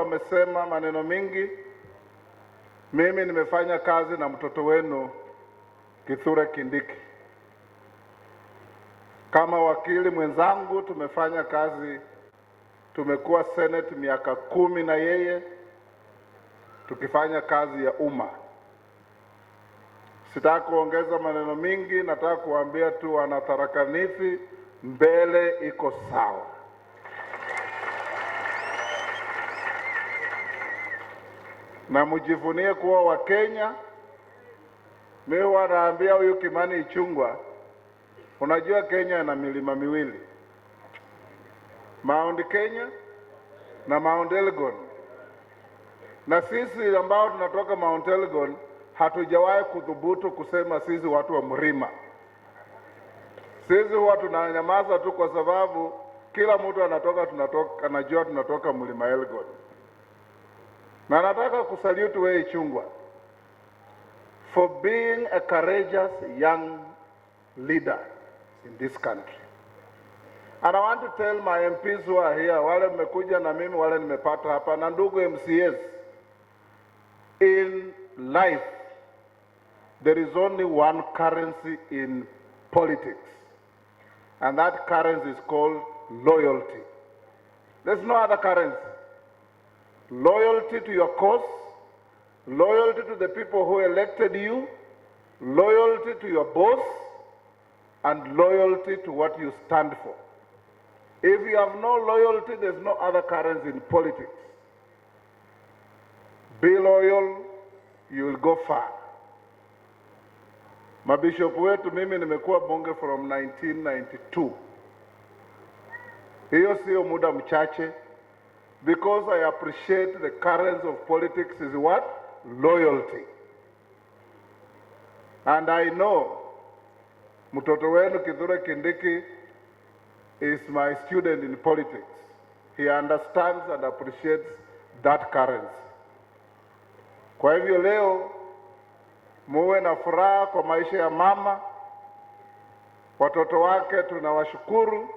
wamesema maneno mingi. Mimi nimefanya kazi na mtoto wenu Kithure Kindiki. Kama wakili mwenzangu tumefanya kazi, tumekuwa Senate miaka 10 na yeye, tukifanya kazi ya umma. Sitaki kuongeza maneno mingi, nataka kuambia tu wanatarakanithi, mbele iko sawa. Na mjivunie kuwa wa Kenya. Mimi wanaambia huyu Kimani Ichung'wah, unajua Kenya ina milima miwili, Mount Kenya na Mount Elgon. Na sisi ambao tunatoka Mount Elgon hatujawahi kudhubutu kusema sisi watu wa mlima. Sisi huwa tunanyamaza tu kwa sababu kila mtu anajua tunatoka mlima Elgon. Na nataka kusalute wewe Ichung'wah for being a courageous young leader in this country. And I want to tell my MPs who are here, wale mmekuja na mimi, wale nimepata hapa, na ndugu MCAs, in life there is only one currency in politics, and that currency is called loyalty. There's no other currency. Loyalty to your cause, loyalty to the people who elected you, loyalty to your boss, and loyalty to what you stand for. If you have no loyalty, there's no other currency in politics. Be loyal, you will go far. Mabishop wetu, mimi nimekuwa bunge from 1992. Hiyo sio muda mchache. Because I appreciate the currency of politics is what? Loyalty. And I know mtoto wenu Kithure Kindiki is my student in politics. He understands and appreciates that currency. Kwa hivyo leo muwe na furaha kwa maisha ya mama. Watoto wake tunawashukuru.